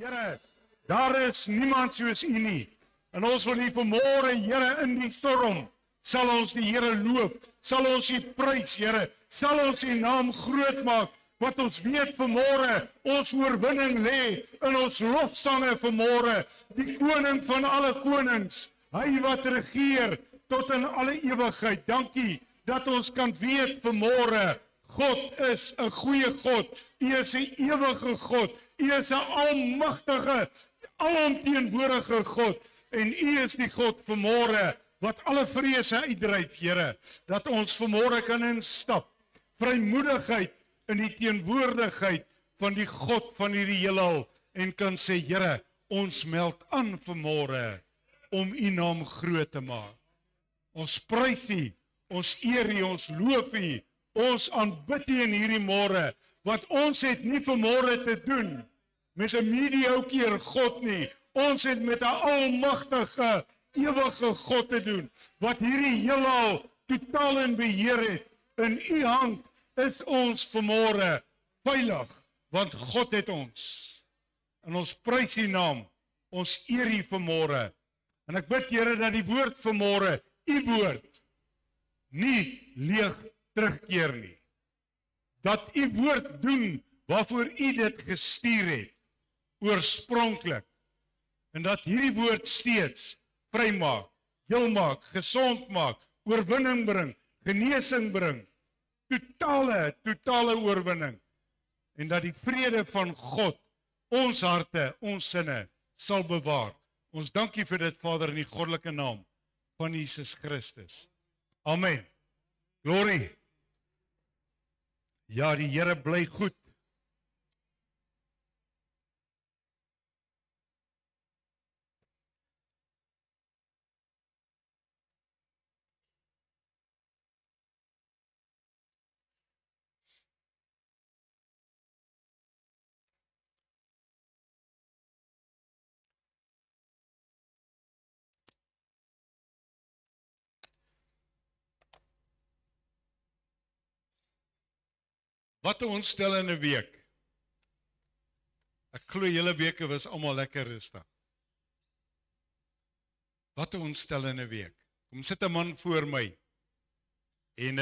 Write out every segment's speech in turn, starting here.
Here, daar is niemand soos U nie. En ons wil U vanmôre, Here, in die storm, sal ons die Here loof, sal ons U prys, Here, sal ons U naam groot maak, wat ons weet vanmôre, ons oorwinning lê in ons lofsange vanmôre, die koning van alle konings, hy wat regeer tot in alle ewigheid. Dankie dat ons kan weet vanmôre, God is 'n goeie God. U is 'n ewige God. U is 'n almagtige, alomteenwoordige God. En U is die God vanmôre wat alle vrese uitdryf, Here, dat ons vanmôre kan instap. Vrymoedigheid in die teenwoordigheid van die God van hierdie heelal en kan sê, Here, ons meld aan vanmôre om U naam groot te maak. Ons prys U, ons eer U, ons loof U, ons aanbid U in hierdie môre, want ons het nie vanmôre te doen met 'n mediocre God nie. Ons het met 'n almagtige, ewige God te doen, wat hierdie heelal totaal in beheer het. In U hand is ons vanmôre veilig, want God het ons. En ons prys U naam, ons eer U vanmôre. En ek bid, Here, dat die woord vanmôre, U woord, nie leeg terugkeer nie. Dat U woord doen waarvoor U dit gestuur het, oorspronklik. En dat hierdie woord steeds vrymaak, heel maak, gesond maak, oorwinning bring, genesing bring, totale oorwinning. En dat die vrede van God ons harte, ons sinne sal bewaar. Ons dankie vir dit, Vader, in die goddelike naam van Jesus Christus. Amen. Glorie. Ja, die Here bly goed. Wat 'n ontstellende week. Ek glo julle weke was almal lekker rustig. Wat 'n ontstellende week. Kom sit 'n man voor my. En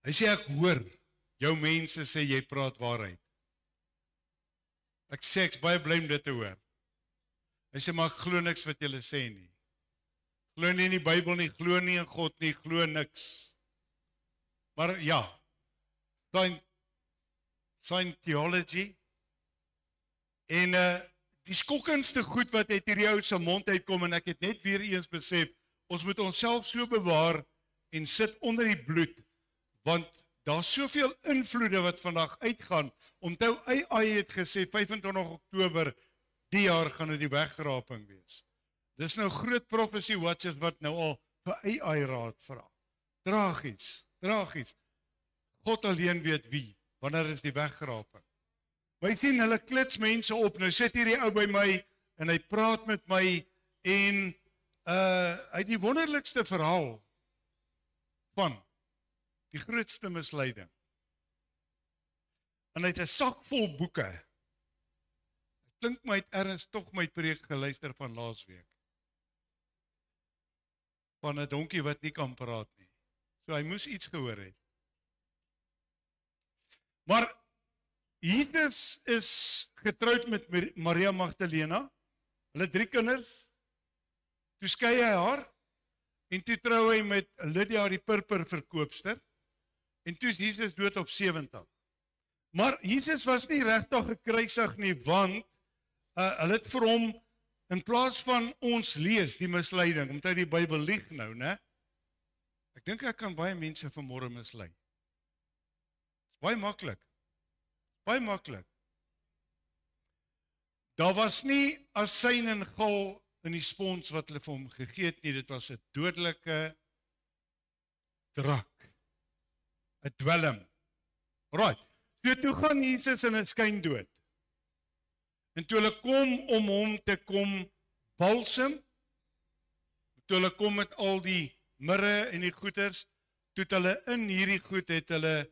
hy sê, ek hoor, jou mense sê jy praat waarheid. Ek sê, ek's baie bly om dit te hoor. Hy sê, maar ek glo niks wat julle sê nie. Glo nie in die Bybel nie, glo nie in God nie, glo niks. Maar ja, Scientology, en die skokkendste goed wat uit hierdie ou se mond uitkom, en ek het net weer eens besef, ons moet onsself so bewaar en sit onder die bloed, want daar's soveel invloede wat vandag uitgaan. Onthou, AI het gesê 25 Oktober die jaar gaan dit die wegraping wees. Dis nou groot prophecy watchers wat nou al vir AI raad vra. Tragies. God alleen weet wie, wanneer is die wegraping. Wij sien, hulle klits mense op, nou sit hier die ou by my, en hy praat met my, en hy het die wonderlikste verhaal van die grootste misleiding. En hy het 'n sak vol boeke. Ek dink my het ergens tog my preek geluister van laasweek. Van 'n donkie wat nie kan praat nie. So hy moes iets gehoor het. Maar Jesus is getroud met Maria Magdalena. Hulle 3 kinders. Toe skei hy haar. En toe trou hy met Lydia die purperverkoopster. En toe is Jesus dood op 70. Maar Jesus was nie regtig gekruisig nie, want hulle het vir hom, in plaas van ons lees die misleiding, omdat hy die Bybel lieg nou, né? Ek dink ek kan baie mense vanmôre mislei. Dis baie maklik. Daar was nie asyn en gal in die spons wat hulle vir hom gegee het nie, dit was 'n dodelike drak. 'n Dwelm. Right. So toe gaan Jesus in 'n skyndood. En toe hulle kom om hom te kom balsem, toe hulle kom met al die mirre en die goeders, toe hulle in hierdie goed het hulle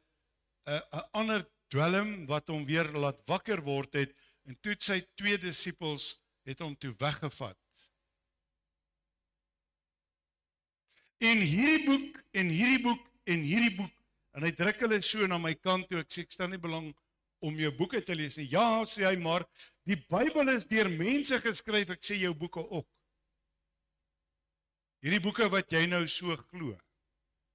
'n ander dwelm wat hom weer laat wakker word het, en toe sy 2 disippels het hom toe weggevat. En hierdie boek, en hierdie boek, en hierdie boek, en hy druk hulle so na my kant toe, ek sê, ek stel nie belang om jou boeke te lees nie. Ja, sê hy, maar die Bybel is deur mense geskryf, ek sê jou boeke ook. Hierdie boeke wat jy nou so glo,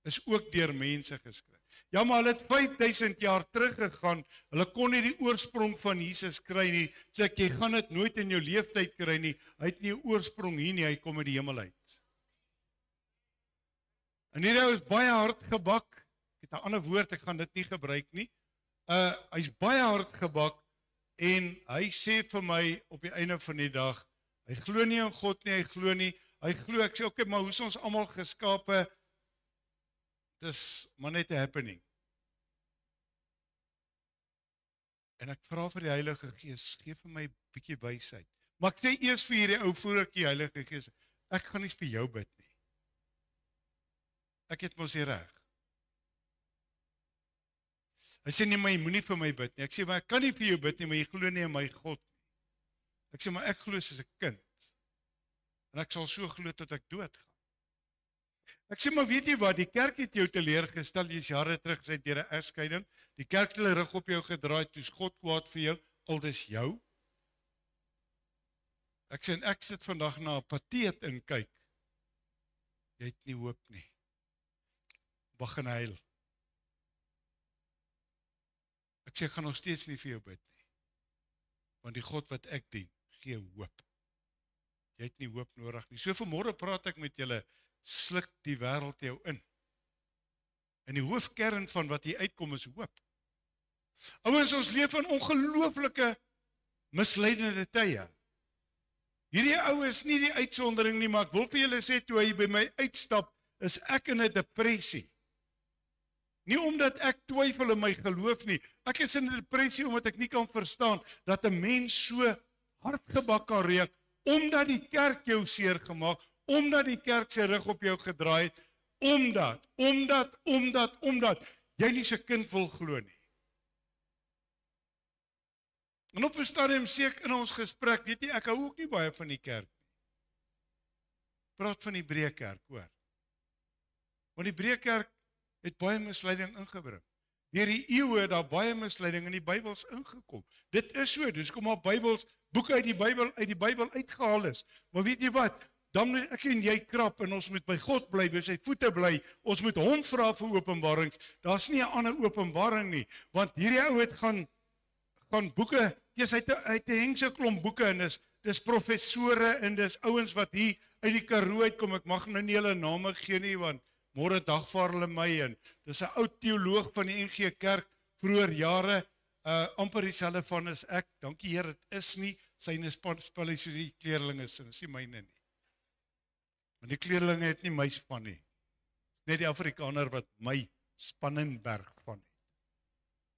is ook deur mense geskryf. Ja, maar hulle het 5000 jaar teruggegaan, hulle kon nie die oorsprong van Jesus kry nie, so jy gaan dit nooit in jou leeftyd kry nie, hy het nie 'n oorsprong hier nie, hy kom uit die hemel uit. En hierdie is baie hard gebak, ek het 'n ander woord, ek gaan dit nie gebruik nie, hy's baie hard gebak, en hy sê vir my op die einde van die dag, hy glo nie in God nie, hy glo nie, hy glo, ek sê, okay, maar hoe is ons almal geskape? Dis maar net 'n happening. En ek vra vir die Heilige Gees, gee vir my 'n bietjie wysheid. Maar ek sê eers vir hierdie ou voordat die Heilige Gees, ek gaan nie vir jou bid nie. Ek het mos die reg. Hy sê nee, maar jy moenie vir my bid nie. Ek sê, maar ek kan nie vir jou bid nie, maar jy glo nie in my God nie. Ek sê, maar ek glo soos 'n kind. En ek sal so glo tot ek doodgaan. Ek sê, maar weet jy wat, die kerk het jou teleurgestel, jy's jare terug gesê deur 'n egskeiding, die kerk het hulle rug op jou gedraai, toe's God kwaad vir jou, al dis jou. Ek sê, en ek sit vandag na 'n pateet en kyk, jy het nie hoop nie. Begin huil. Ek sê, ek gaan nog steeds nie vir jou bid nie, want die God wat ek dien, gee hoop. Jy het nie hoop nodig nie. So vanmôre praat ek met julle, sluk die wêreld jou in. En die hoofkern van wat hier uitkom is hoop. Ouens, ons leef in ongelooflike misleidende tye. Hierdie ou is nie die uitsondering nie, maar ek wil vir julle sê, toe hy by my uitstap, is ek in 'n depressie. Nie omdat ek twyfel in my geloof nie, ek is in 'n depressie omdat ek nie kan verstaan dat 'n mens so hardgebak kan reak, omdat die kerk jou seer gemaak, omdat die kerk sy rug op jou gedraai het, omdat jy nie sy kind wil glo nie. En op 'n stadium sê ek in ons gesprek, weet jy, ek hou ook nie baie van die kerk nie. Praat van die Breëkerk, hoor. Want die Breëkerk het baie misleiding ingebring. Deur die eeue het daar baie misleiding in die Bybels ingekom. Dit is so, dis kom maar boeke uit die Bybel uitgehaal is. Maar weet jy wat? Dan moet ek en jy krap en ons moet by God bly, by sy voete bly. Ons moet hom vra vir openbarings. Daar's nie 'n ander openbaring nie, want hierdie ou het gaan boeke, hy het 'n hengse klomp boeke en dis professore en dis ouens wat hier uit die Karoo uitkom. Ek mag nou nie hulle name gee nie, want môre dagvaar hulle my, en dis 'n ou teoloog van die NG Kerk, vroeër jare, amper dieselfde van as ek, dankie Here, dit is nie syne spullie soos die kleerlinge se, dis nie myne nie. Want die kleerlinge het nie my span nie, net die Afrikaner wat my Spannenberg van het.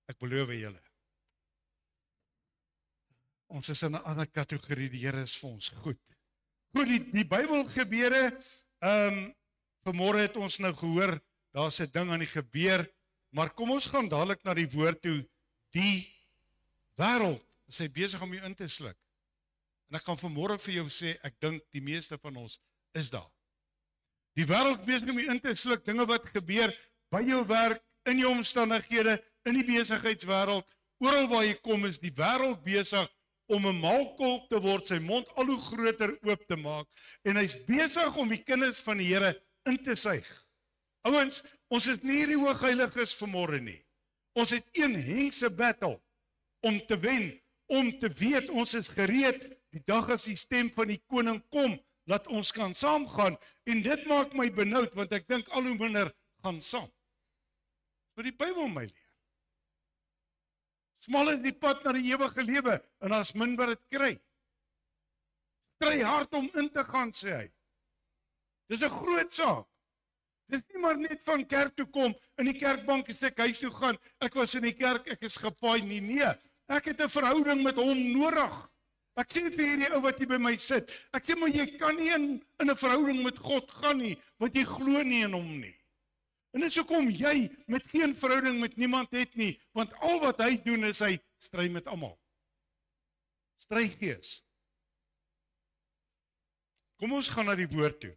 Ek beloof julle, ons is in 'n ander kategorie, die Here is vir ons goed. Goed, die Bybelgebeure, vanmôre het ons nou gehoor, daar's 'n ding aan die gebeur, maar kom ons gaan dadelik na die woord toe. Die wêreld is hy besig om jou in te sluk. En ek gaan vanmôre vir jou sê, ek dink die meeste van ons is daar. Die wêreld besig om jou in te sluk, dinge wat gebeur by jou werk, in jou omstandighede, in die besigheidswêreld, oral waar jy kom is die wêreld besig om 'n maalkolk te word, sy mond al hoe groter oop te maak, en hy's besig om die kinders van die Here in te suig. Ouens, ons is nie hierdie hoogheiliges vanmôre nie. Ons het een hengse battle om te wen, om te weet ons is gereed die dag as die stem van die koning kom, dat ons kan saamgaan, en dit maak my benoud, want ek dink al hoe minder gaan saam. Wat die Bybel my leer. Smal is die pad na die ewige lewe, en daar's min wat dit kry. Stry hard om in te gaan, sê hy. Dis 'n groot saak. Dis nie maar net van kerk toe kom, in die kerkbank en sê ek huis toe gaan, ek was in die kerk, ek is gepaai nie, nee. Ek het 'n verhouding met hom nodig. Ek sê vir hierdie ou wat hier by my sit, ek sê maar jy kan nie in 'n verhouding met God gaan nie, want jy glo nie in hom nie. En dis hoekom jy met geen verhouding met niemand het nie, want al wat hy doen is hy stry met almal. Strygees. Kom ons gaan na die woord toe.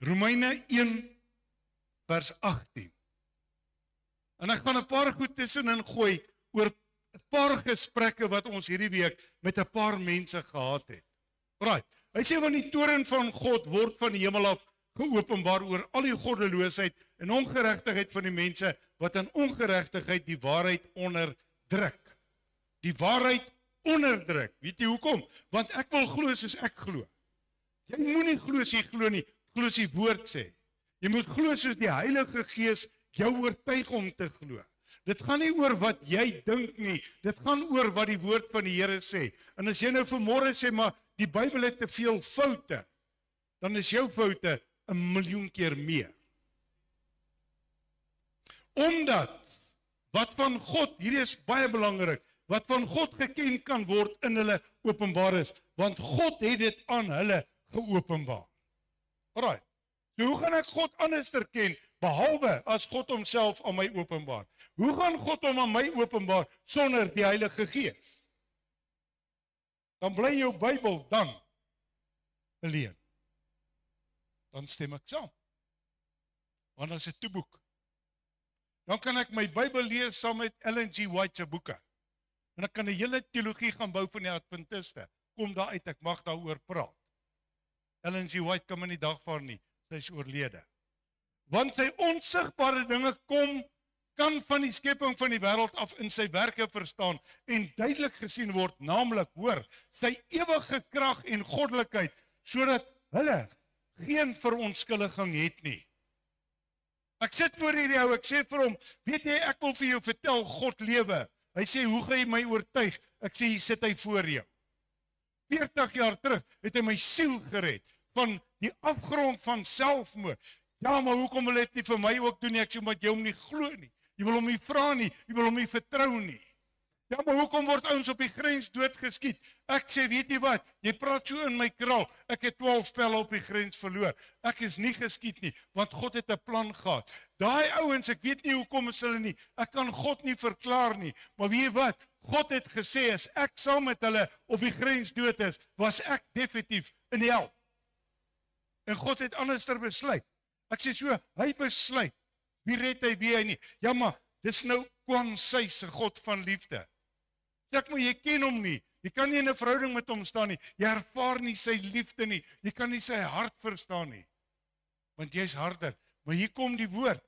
Romeine 1 vers 18. En ek gaan 'n paar goed tussenin gooi oor 'n paar gesprekke wat ons hierdie week met 'n paar mense gehad het. Right. Hy sê want die toorn van God word van die hemel af geopenbaar oor al die goddeloosheid en ongeregtigheid van die mense wat in ongeregtigheid die waarheid onderdruk. Die waarheid onderdruk. Weet jy hoekom? Want ek wil glo soos ek glo. Jy moenie glo as jy glo nie, glo as die woord sê. Jy moet glo soos die Heilige Gees jou oortuig om te glo. Dit gaan nie oor wat jy dink nie, dit gaan oor wat die woord van die Here sê. En as jy nou vanmôre sê, maar die Bybel het te veel foute, dan is jou foute 1 miljoen keer meer. Omdat wat van God, hierdie is baie belangrik, wat van God geken kan word in hulle openbaar is, want God het dit aan hulle geopenbaar. Alright, so hoe gaan ek God anders ken, behalwe as God homself aan my openbaar? Hoe gaan God hom aan my openbaar sonder die Heilige Gees? Dan bly jou Bybel dan alleen. Dan stem ek saam. Want as 'n toeboek. Dan kan ek my Bybel lees saam met Ellen G. White se boeke. En ek kan 'n hele teologie gaan bou van die Adventiste. Kom daar uit, ek mag daaroor praat. Ellen G. White kan my nie dagvaar nie, sy is oorlede. Want sy onsigbare dinge kan van die skepping van die wêreld af in sy werke verstaan en duidelik gesien word, naamlik, hoor, sy ewige krag en goddelikheid, sodat hulle geen verontskuldiging het nie. Ek sit voor hierdie ou, ek sê vir hom, weet jy, ek wil vir jou vertel, God lewe. Hy sê, hoe gaan jy my oortuig? Ek sê, hier sit hy voor jou. 40 jaar terug het hy my siel gered van die afgrond van selfmoord. Ja, maar hoekom wil hy dit nie vir my ook doen nie? Ek sê, omdat jy hom nie glo nie. Jy wil hom nie vra nie, jy wil hom nie vertrou nie. Ja, maar hoekom word ouens op die grens doodgeskiet? Ek sê, weet jy wat, jy praat so in my kraal, ek het 12 pelle op die grens verloor. Ek is nie geskiet nie, want God het 'n plan gehad. Daai ouens, ek weet nie hoekom is hulle nie, ek kan God nie verklaar nie, maar weet jy wat, God het gesê, as ek saam met hulle op die grens dood is, was ek definitief in die hel. En God het anderster besluit. Ek sê so, hy besluit, wie red hy, wie hy nie. Ja, maar, dis nou Kwan Sy se God van liefde. Sê ek, maar jy ken hom nie, jy kan nie in 'n verhouding met hom staan nie, jy ervaar nie sy liefde nie, jy kan nie sy hart verstaan nie, want jy is harder, maar hier kom die woord,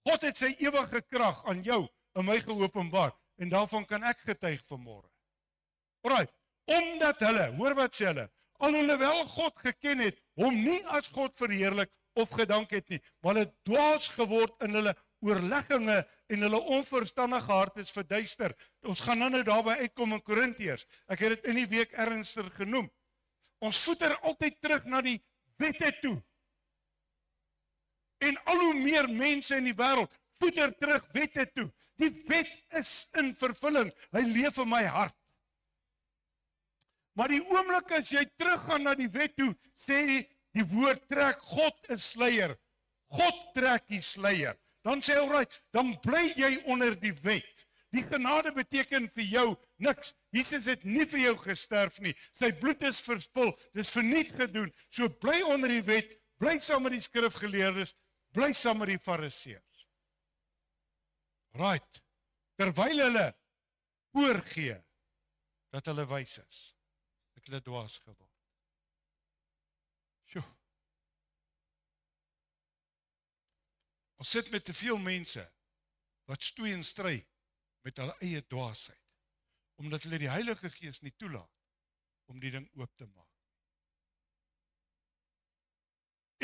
God het sy ewige krag aan jou, en my geopenbaar, en daarvan kan ek getuig vanmôre. Alright, omdat hulle, hoor wat sê hulle, al hulle wel God geken het, hom nie as God verheerlik of gedank het nie, maar hulle dwaas geword in hulle oorlegginge en hulle onverstandige hart is verduister. Ons gaan nou daarby uitkom in Korintiërs. Ek het dit in die week ernstiger genoem. Ons voeter altyd terug na die wette toe. En al hoe meer mense in die wêreld voeter terug wette toe. Die wet is in vervulling. Hy leef in my hart. Maar die oomblik as jy teruggaan na die wet toe, sê die woord trek God 'n sluier. God trek die sluier. Dan sê hy, alright, dan bly jy onder die wet. Die genade beteken vir jou niks. Jesus het nie vir jou gesterf nie. Sy bloed is verspil, dis verniet gedoen. So bly onder die wet, bly saam met die skrifgeleerdes, bly saam met die fariseërs. Right. Terwyl hulle voorgee dat hulle wys is, het hulle dwaas geword. Sjoe. Ons sit met te veel mense wat stoei en stry met hulle eie dwaasheid, omdat hulle die Heilige Gees nie toelaat om die ding oop te maak.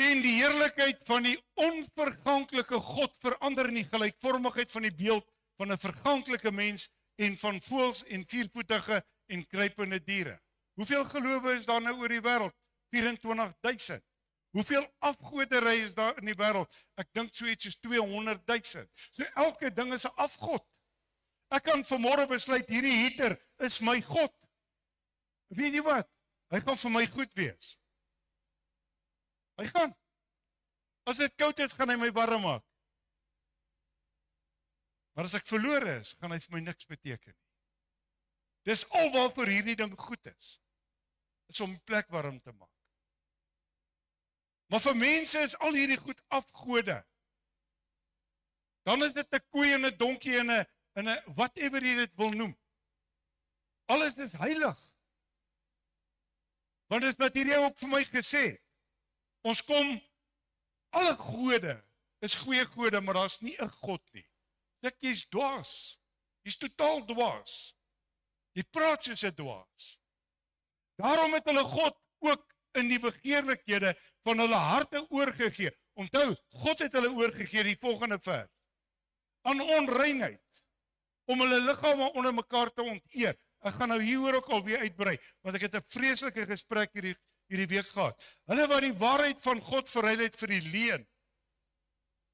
En die heerlikheid van die onverganklike God verander in die gelykvormigheid van die beeld van 'n verganklike mens en van voëls en viervoetige en kruipende diere. Hoeveel gelowe is daar nou oor die wêreld? 24,000. Hoeveel afgoderry is daar in die wêreld? Ek dink so iets soos 200,000. So elke ding is 'n afgod. Ek kan vanmôre besluit hierdie heater is my God. Weet jy wat? Hy gaan vir my goed wees. Hy gaan. As dit koud is, gaan hy my warm maak. Maar as ek verlore is, gaan hy vir my niks beteken nie. Dis al waarvoor hierdie ding goed is om die plek warm te maak. Maar vir mense is al hierdie goed afgode. Dan is dit 'n koei en 'n donkie en 'n whatever jy dit wil noem. Alles is heilig. Want dit is wat hierdie ook vir my gesê. Ons kom, alle gode is goeie gode, maar daar's nie 'n God nie. Dit is dwaas. Jy's totaal dwaas. Jy praat soos 'n dwaas. Daarom het hulle God ook in die begeerlikhede van hulle harte oorgegee. Onthou, God het hulle oorgegee, die volgende vers. Aan onreinheid, om hulle liggame onder mekaar te onteer. Ek gaan nou hieroor ook al weer uitbrei, want ek het 'n vreeslike gesprek hierdie week gehad. Hulle wat die waarheid van God verruil het vir die leuen.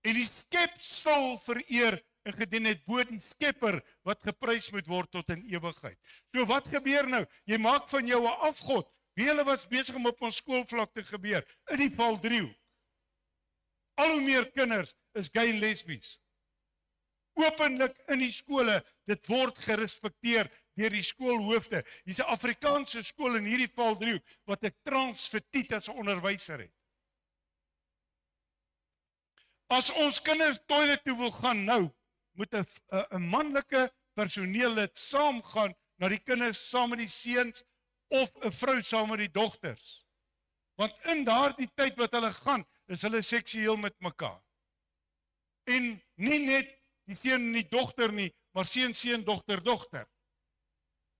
En die skepsel vereer en gedien het bo die Skepper wat geprys moet word tot in ewigheid. So wat gebeur nou? Jy maak van jou 'n afgod. Wie hulle was besig om op ons skoolvlak te gebeur in die valdriehoek. Al hoe meer kinders is gay en lesbies. Openlik in die skole, dit word gerespekteer deur die skoolhoofde. Hier's 'n Afrikaanse skool in hierdie valdriehoek wat 'n transvestiet as 'n onderwyser het. As ons kinders toilet toe wil gaan nou, moet 'n manlike personeellid saamgaan na die kinders saam met die seuns of 'n vrou saam met die dogters. Want in daardie tyd wat hulle gaan, is hulle seksueel met mekaar. En nie net die seun en die dogter nie, maar seun, dogter.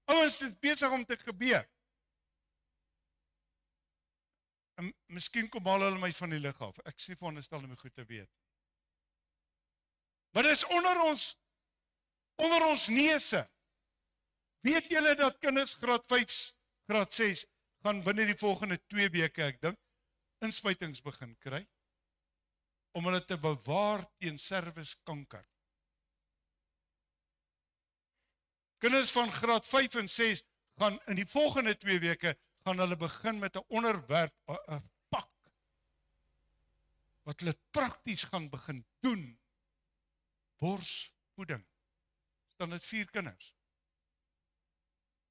Ouens, dit is besig om te gebeur. En miskien kom al hulle my van die lig af. Ek sê veronderstel om goed te weet. Maar dis onder ons neuse. Weet julle dat kinders graad 5, graad 6 gaan binne die volgende 2 weke, ek dink, inspuitings begin kry om hulle te bewaar teen serviskanker. Kinders van graad 5 en 6 gaan in die volgende 2 weke gaan hulle begin met 'n onderwerp, 'n pak wat hulle prakties gaan begin doen. Borsvoeding. Dan het 4 kinders.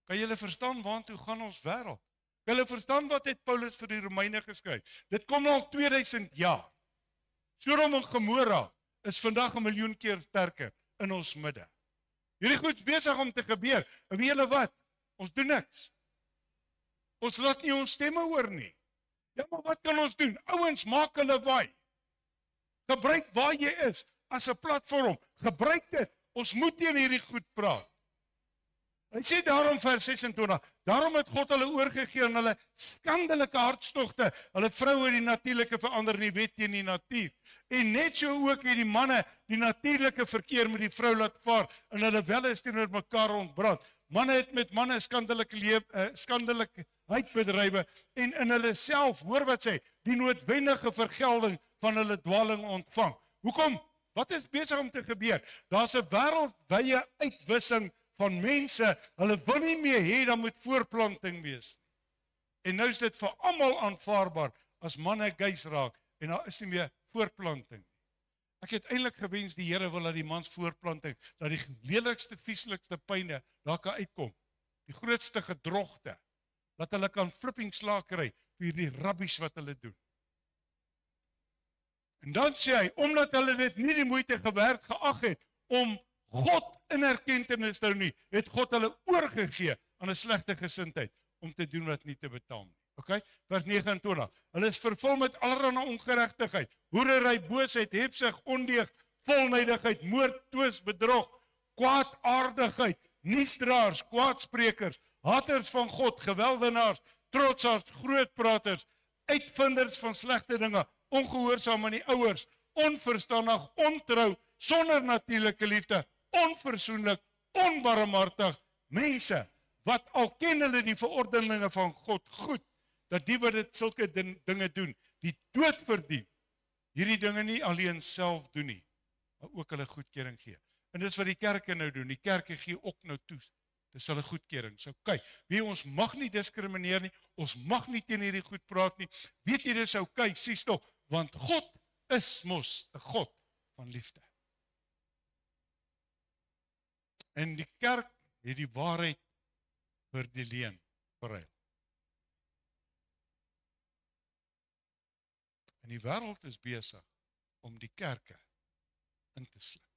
Kan julle verstaan waartoe gaan ons wêreld? Kan julle verstaan wat het Paulus vir die Romeine geskryf? Dit kom al 2000 jaar. Sodom en Gomora is vandag 1 miljoen keer sterker in ons midde. Hierdie goed is besig om te gebeur. En weet julle wat? Ons doen niks. Ons laat nie ons stemme hoor nie. Ja, maar wat kan ons doen? Ouens, maak hulle waai. Gebruik waar jy is as 'n platform. Gebruik dit. Ons moet teen hierdie goed praat. Hy sê daarom vers 26, daarom het God hulle oorgegee aan hulle skandelike hartstogte, hulle vroue die natuurlike verander in die wet teen die natuur. En net so ook het die manne die natuurlike verkeer met die vrou laat vaar en hulle welle teenoor mekaar ontbrand. Manne het met manne skandelikheid bedrywe en in hulle self, hoor wat sê, die noodwendige vergelding van hulle dwaling ontvang. Hoekom? Wat is besig om te gebeur? Daar's 'n wêreldwye uitwissing van mense, hulle wil nie meer hê dan moet voorplanting wees. En nou is dit vir almal aanvaarbaar as manne gays raak en daar is nie meer voorplanting. Ek het eintlik gewens die Here wil dat die mans voorplanting, dat die lelikste, vieslikste pyne daar kan uitkom. Die grootste gedrogte, dat hulle kan flipping slaag kry vir die rubbish wat hulle doen. En dan sê hy, omdat hulle dit nie die moeite werd geag het om God in erkentenis te hou nie, het God hulle oorgegee aan 'n slegte gesindheid om te doen wat nie te betaal nie. Okay? Vers 29. Hulle is vervul met allerlei ongeregtigheid, hoerery, boosheid, hebsug, ondeug, volnydigheid, moord, twis, bedrog, kwaadaardigheid, nuusdraers, kwaadsprekers, haters van God, geweldenaars, trotsaars, grootpraters, uitvinders van slegte dinge, ongehoorsaam aan die ouers, onverstandig, ontrou, sonder natuurlike liefde, onversoenlik, onbarmhartig, mense wat al ken hulle die verordeninge van God goed, dat die wat dit sulke dinge doen, die dood verdien, hierdie dinge nie alleen self doen nie, maar ook hulle goedkeuring gee. En dis wat die kerke nou doen, die kerke gee ook nou toe, dis hulle goedkeuring. So kyk, ons mag nie diskrimineer nie, ons mag nie teen hierdie goed praat nie, weet jy dis okay, sies tog, want God is mos 'n God van liefde. En die kerk het die waarheid vir die leuen verruil. En die wêreld is besig om die kerke in te sluk.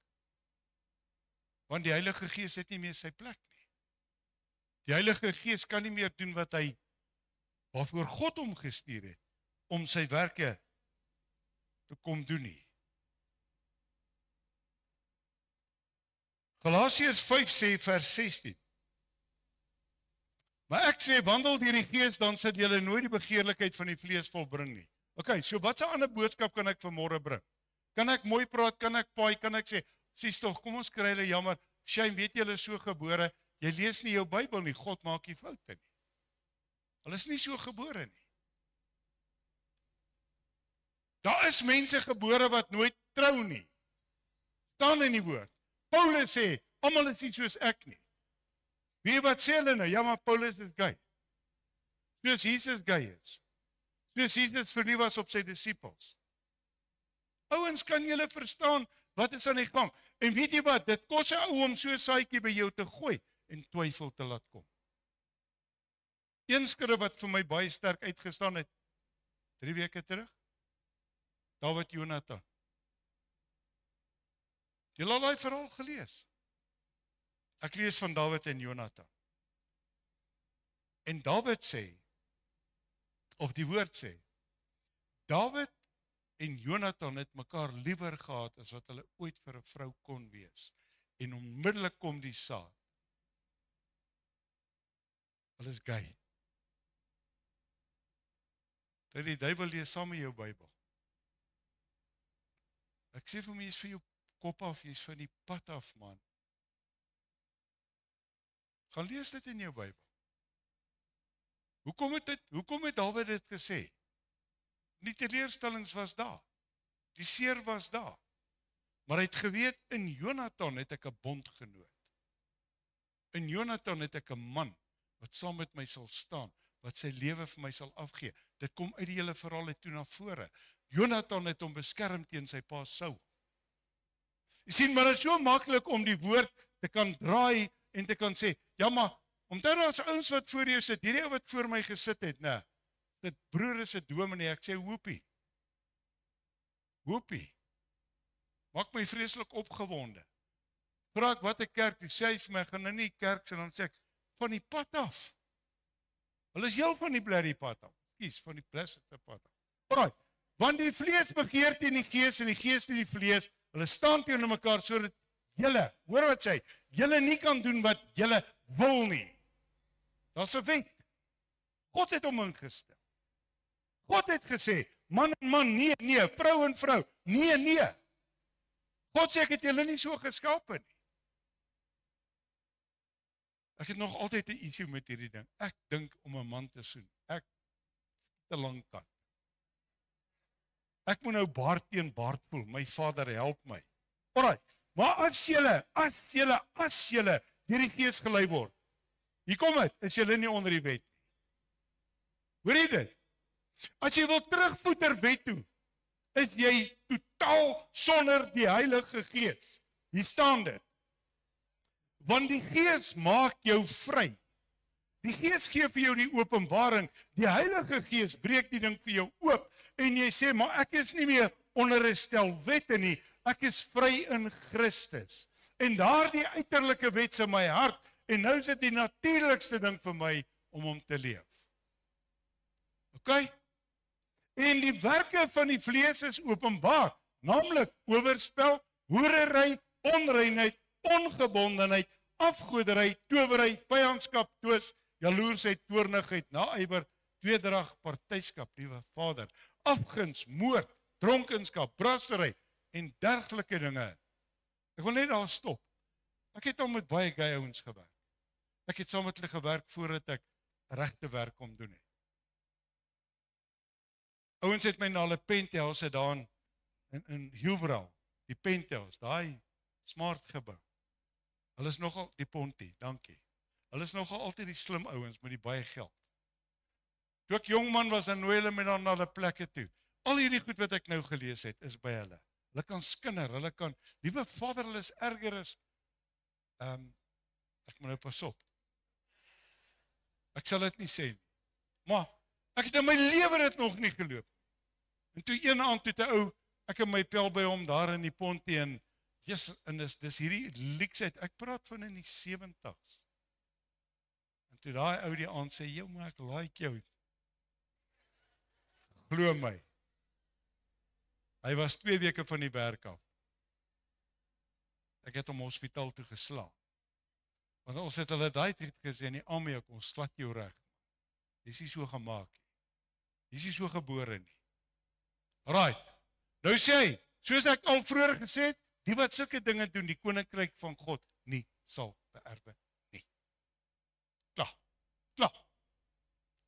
Want die Heilige Gees het nie meer sy plek nie. Die Heilige Gees kan nie meer doen waarvoor God hom gestuur het, om sy werke te kom doen nie. Galasiërs 5 sê vers 16. Maar ek sê, wandel deur die Gees, dan sal julle nooit die begeerlikheid van die vlees volbring nie. Okay, so wat 'n ander boodskap kan ek vanmôre bring? Kan ek mooi praat, kan ek paai, kan ek sê, sies tog, kom ons kry hulle jammer, Shame, weet jy, hulle is so gebore, jy lees nie jou Bybel nie, God maak nie foute nie. Hulle is nie so gebore nie. Daar is mense gebore wat nooit trou nie. Staan in die woord. Paulus sê, almal is nie soos ek nie. Wie wat sê hulle nou? Ja, maar Paulus is gay. Soos Jesus gay is. Soos Jesus verlief was op sy disippels. Ouens, kan julle verstaan wat is aan die gang? En weet jy wat, dit kos 'n ou om so 'n saadjie by jou te gooi en twyfel te laat kom. Een skrif wat vir my baie sterk uitgestaan het, 3 weke terug, David Jonathan. Julle al daai verhaal gelees? Ek lees van David en Jonathan. En David sê, of die woord sê, David en Jonathan het mekaar liewer gehad as wat hulle ooit vir 'n vrou kon wees. En onmiddellik kom die saad. Hulle is gay. Dat die duiwel lees saam met jou Bybel. Ek sê vir my, jy is vir jou kop af, jy is van die pad af, man. Gaan lees dit in jou Bybel. Hoekom het Dawid dit gesê? Die teleurstellings was daar. Die seer was daar. Maar hy het geweet, in Jonathan het ek 'n bondgenoot. In Jonathan het ek 'n man wat saam met my sal staan, wat sy lewe vir my sal afgee. Dit kom uit die hele verhaal uit toe na vore. Jonathan het hom beskerm teen sy pa Saul. Jy sien, maar dit is so maklik om die woord te kan draai en te kan sê, ja maar, omdat daar's ouens wat voor jou sit, hierdie ou wat voor my gesit het, nee, dit broer is 'n dominee, ek sê hoopie. Hoopie. Maak my vreeslik opgewonde. Vra ek wat 'n kerk, die sê hy vir my, gaan nou nie kerk sê, dan sê ek, van die pad af. Hulle is heel van die blerrie pad af. Kies van die blessede pad af. Alright, want die vlees begeer teen die gees en die gees teen die vlees, hulle staan teenoor mekaar sodat julle, hoor wat sê, julle nie kan doen wat julle wil nie. Daar's 'n wet. God het hom ingestel. God het gesê, man en man, nee, vrou en vrou, nee. God sê, ek het julle nie so geskape nie. Ek het nog altyd 'n issue met hierdie ding. Ek dink om 'n man te soen. Ek te lank kat. Ek moet nou baard teen baard voel. My Vader help my. Alraai. Maar as julle deur die Gees gelei word. Hier kom dit, is julle nie onder die wet nie. Hoor jy dit? As jy wil terugvoeter wet toe, is jy totaal sonder die Heilige Gees. Hier staan dit. Want die Gees maak jou vry. Die Gees gee vir jou die openbaring. Die Heilige Gees breek die ding vir jou oop en jy sê, maar ek is nie meer onder 'n stel wette nie. Ek is vry in Christus. En daardie uiterlike wet in my hart en nou is dit die natuurlikste ding vir my om hom te leef. OK? En die werke van die vlees is openbaar, naamlik oorspel, hoerery, onreinheid, ongebondenheid, afgoderry, towery, vyandskap, twis, jaloersheid, toornigheid, naaiwer, tweedrag, partyskap, liewe Vader, afguns, moord, dronkenskap, brassery en dergelike dinge. Ek wil net daar stop. Ek het al met baie gay ouens gewerk. Ek het saam met hulle gewerk voordat ek regte werk kom doen het. Ouens het my na hulle penthouse daar in Hillbrow, die penthouse, daai smart gebou. Hulle is nogal die Ponty, dankie. Hulle is nogal altyd die slim ouens met die baie geld. Toe ek jong man was, dan nooi hulle my dan na hulle plekke toe. Al hierdie goed wat ek nou gelees het, is by hulle. Hulle kan skinder, hulle kan, liewe Vader, hulle is erger as, ek moet nou pas op. Ek sal dit nie sê nie. Maar, ek het in my lewe dit nog nie geloop. En toe een aand, toe 'n ou, ek het my pel by hom daar in die Pontie, en dis hierdie leksheid, ek praat van in die 70's. En toe daai ou die aand sê, "Jou, maar ek like jou." Glo my. Hy was 2 weke van die werk af. Ek het hom hospitaal toe geslaan. Want ons het hulle daai tyd gesê, "Nee, Amie, ons slat jou reg. Jy is nie so gemaak nie. Jy is nie so gebore nie." Right. Nou sê hy, soos ek al vroeër gesê het, die wat sulke dinge doen, die koninkryk van God nie sal beerwe nie. Klaar.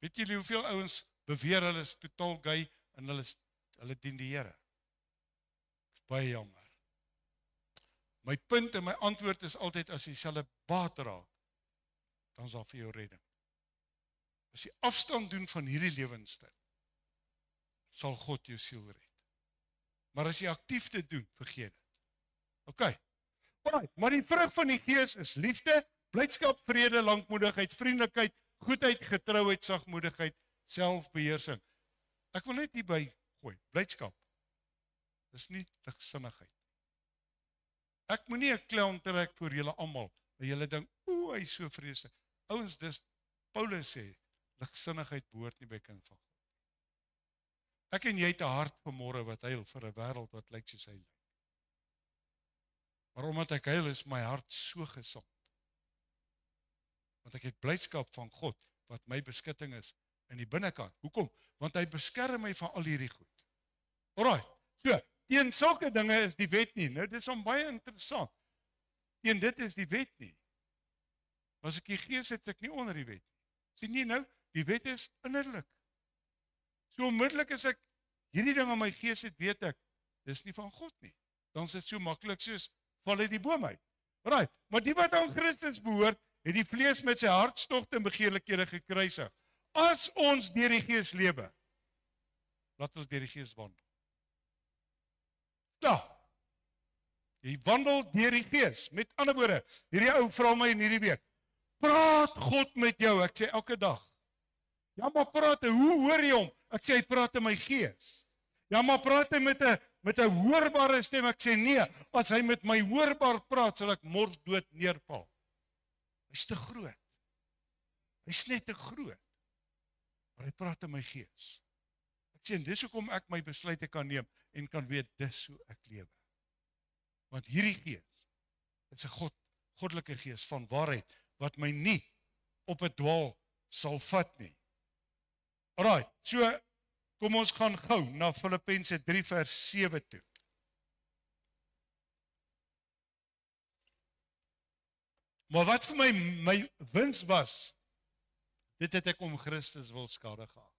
Weet julle hoeveel ouens beweer hulle is totaal gay en hulle dien die Here? Dis baie jammer. My punt en my antwoord is altyd, as jy selibaat raak, dan is daar vir jou redding. As jy afstand doen van hierdie lewenstyl, sal God jou siel red. Maar as jy aktief dit doen, vergeet dit. OK. Maar die vrug van die Gees is liefde, blydskap, vrede, lankmoedigheid, vriendelikheid, goedheid, getrouheid, sagmoedigheid, selfbeheersing. Ek wil net hierby gooi, blydskap. Dis nie ligsinnigheid. Ek moet nie 'n clown trek vir julle almal, en julle dink, "O, hy is so vreeslik." Ouens, dis Paulus sê, ligsinnigheid behoort nie by kind van God. Ek en jy het 'n hart vanmôre wat huil vir 'n wêreld wat lyk soos hy lyk. Maar omdat ek huil, is my hart so gesond. Want ek het blydskap van God, wat my beskutting is in die binnekant. Hoekom? Want hy beskerm my van al hierdie goed. Alraai, so, teen sulke dinge is die wet nie. Nou, dis om baie interessant. Teen dit is die wet nie. As ek die Gees het, ek nie onder die wet nie. Sien jy nou, die wet is innerlik. So onmiddellik as ek hierdie ding in my gees het, weet ek, dis nie van God nie. Dan is dit so maklik soos, val uit die boom uit. Right, maar die wat aan Christus behoort, het die vlees met sy hartstogte en begeerlikhede gekruisig. As ons deur die Gees lewe, laat ons deur die Gees wandel. Jy wandel deur die Gees. Met ander woorde, hierdie ou vra my in hierdie week, praat God met jou? Ek sê elke dag. Ja, maar praat hy, hoe hoor jy hom? Ek sê hy praat in my gees. Ja, maar praat hy met 'n hoorbare stem? Ek sê nee, as hy met my hoorbaar praat, sal ek morsdood neerval. Hy's te groot. Hy's net te groot. Maar hy praat in my gees. Ek sê, en dis hoekom ek my besluite kan neem en kan weet, dis hoe ek lewe. Want hierdie gees, is 'n goddelike gees van waarheid, wat my nie op 'n dwaal sal vat nie. Alright, so, kom ons gaan gou na Filippense 3 vers 7 toe. Maar wat vir my wins was, dit het ek om Christus wil skade gehad.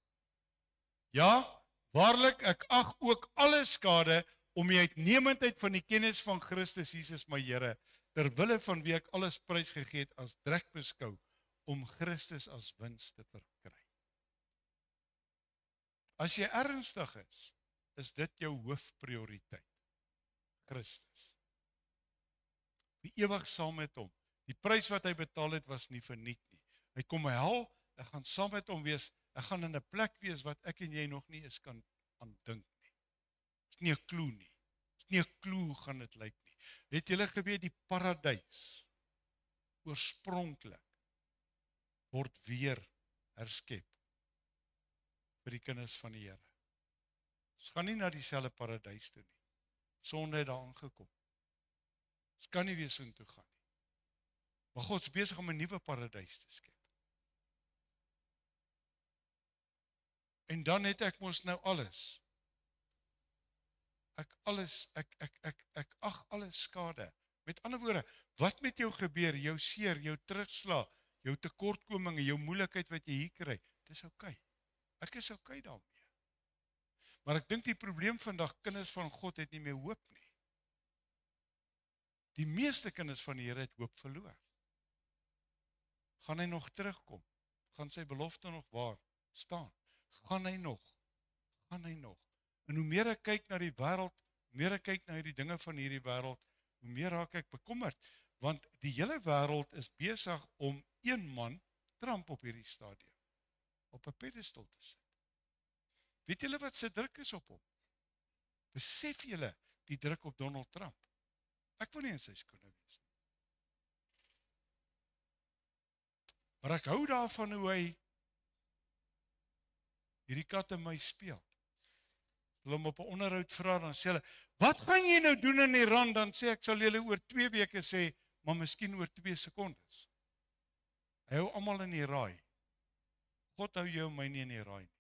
Ja, waarlik, ek ag ook alle skade om die uitnemendheid van die kennis van Christus Jesus my Here, ter wille van wie ek alles prys gegee het as drek beskou, om Christus as wins te verkry. As jy ernstig is dit jou hoofprioriteit. Christus. Wie ewig saam met hom. Die prys wat hy betaal het, was nie verniet nie. Hy kom my haal, ek gaan saam met hom wees, ek gaan in 'n plek wees wat ek en jy nog nie eens kan aandink nie. Dit is nie 'n klou nie. Dit is nie 'n klou hoe gaan dit lyk nie. Het julle geweet die paradys oorspronklik word weer herskep vir die kinders van die Here. Ons gaan nie na dieselfde paradys toe nie. Sonde het daar aangekom. Ons kan nie weer soontoe gaan nie. Maar God is besig om 'n nuwe paradys te skep. En dan het ek mos nou alles. Ek ag alles skade. Met ander woorde, wat met jou gebeur, jou seer, jou terugslag, jou tekortkominge, jou moeilikheid wat jy hier kry, dis oukei. Ek is oukei daarmee. Maar ek dink die probleem vandag, kinders van God het nie meer hoop nie. Die meeste kinders van die Here het hoop verloor. Gaan hy nog terugkom? Gaan sy belofte nog waar staan? Gaan hy nog? En hoe meer ek kyk na die wêreld, hoe meer ek kyk na die dinge van hierdie wêreld, hoe meer raak ek bekommerd, want die hele wêreld is besig om een man, Trump, op hierdie stadium, op 'n pedestal te sit. Weet julle wat se druk is op hom? Besef julle die druk op Donald Trump? Ek wil nie in sy skoene wees nie. Maar ek hou daarvan hoe hy hierdie kat en my speel. Hulle hom op 'n onderhoud vra, dan sê hulle, wat gaan jy nou doen in Iran? Dan sê ek, sal julle oor 2 weke sê, maar miskien oor 2 sekondes. Hy hou almal in die raai. God hou jou en my nie in die raai nie.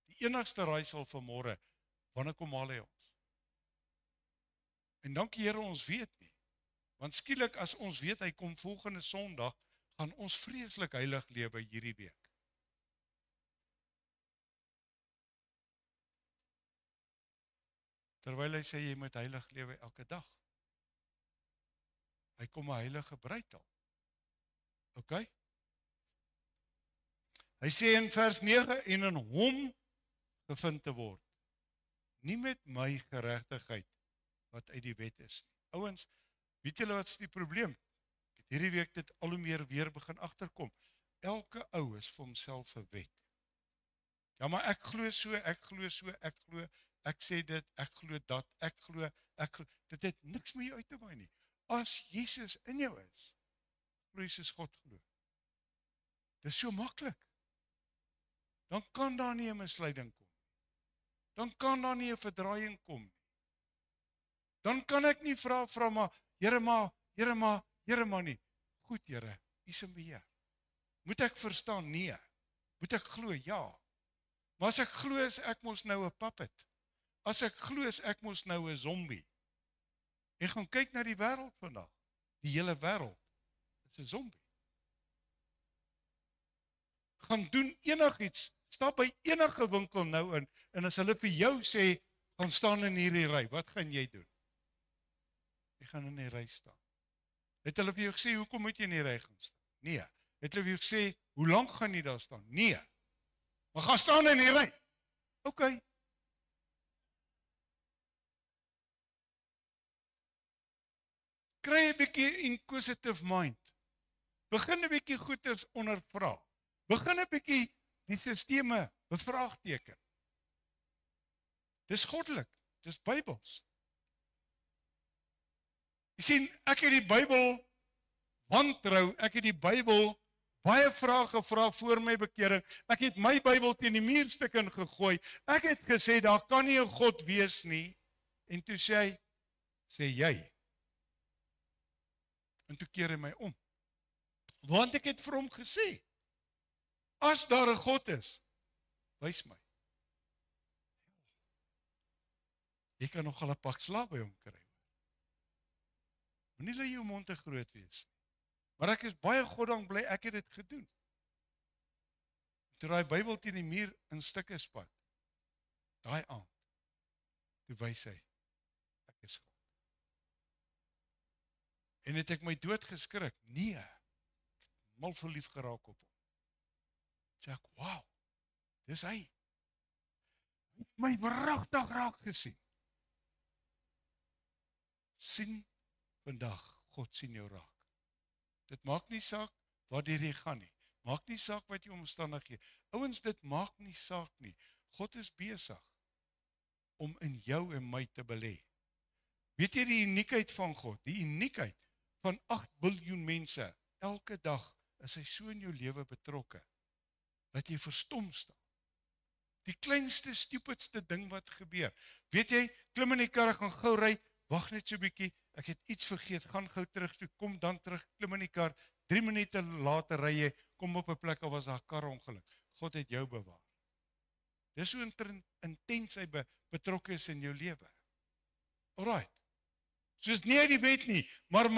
Die enigste raai sal vanmôre, wanneer kom haal hy ons? En dankie Here ons weet nie. Want skielik as ons weet hy kom volgende Sondag, gaan ons vreeslik heilig lewe hierdie week. Terwyl hy sê jy moet heilig lewe elke dag. Hy kom 'n heilige bruid al. OK? Hy sê in vers 9, en in hom gevind te word. Nie met my geregtigheid wat uit die wet is nie. Ouens, weet julle wat is die probleem? Ek het hierdie week dit al hoe meer weer begin agterkom. Elke ou is vir homself 'n wet. Ja, maar ek glo so, ek glo, ek sê dit, ek glo dat, ek glo, dit het niks met jou uit te waai nie. As Jesus in jou is, glo jy soos God glo. Dis so maklik. Dan kan daar nie 'n misleiding kom. Dan kan daar nie 'n verdraaiing kom nie. Dan kan ek nie vra maar, Here maar nie. Goed Here, U is in beheer. Moet ek verstaan? Nee. Moet ek glo? Ja. Maar as ek glo is ek mos nou 'n puppet. As ek glo is ek mos nou 'n zombie. En gaan kyk na die wêreld vandag. Die hele wêreld is 'n zombie. Gaan doen enigiets, stap by enige winkel nou in, en as hulle vir jou sê, gaan staan in hierdie ry, wat gaan jy doen? Jy gaan in die ry staan. Het hulle vir jou gesê, hoekom moet jy in die ry gaan staan? Nee. Het hulle vir jou gesê, hoe lank gaan jy daar staan? Nee. Maar gaan staan in die ry. OK. Kry 'n bietjie inquisitive mind. Begin 'n bietjie goeters ondervra. Begin 'n bietjie die sisteme bevraagteken. Dis goddelik, dis Bybels. Jy sien, ek het die Bybel wantrou, ek het die Bybel baie vrae gevra voor my bekering. Ek het my Bybel teen die muurstuk ingegooi. Ek het gesê, daar kan nie 'n God wees nie. En toe sê jy. En toe keer hy my om. Want ek het vir hom gesê, as daar 'n God is, wys my. Jy kan nogal 'n pak slaap by hom kry. Moenie laat jou mond te groot wees. Maar ek is baie goddank bly ek het dit gedoen. Toe daai Bybel teen die muur in stukke spat. Daai aand. Toe wys hy, ek is God. En het ek my dood geskrik? Nee. Ek het mal verlief geraak op hom. Sê ek, wow, dis hy. Hy het my wragtig raak gesien. Sien vandag, God sien jou raak. Dit maak nie saak waar jy gaan nie. Maak nie saak wat jy omstandighede. Ouens, dit maak nie saak nie. God is besig om in jou en my te belê. Weet jy die uniekheid van God? Die uniekheid van 8 biljoen mense. Elke dag is hy so in jou lewe betrokke, dat jy verstom staan. Die kleinste, stupidste ding wat gebeur. Weet jy, klim in die kar, gaan gou ry, wag net so 'n bietjie, ek het iets vergeet, gaan gou terug toe, kom dan terug, klim in die kar, 3 minute later ry jy, kom op 'n plek waar was daar 'n karongeluk. God het jou bewaar. Dis so intens hy betrokke is in jou lewe. Alright. Soos nie uit die wet nie, maar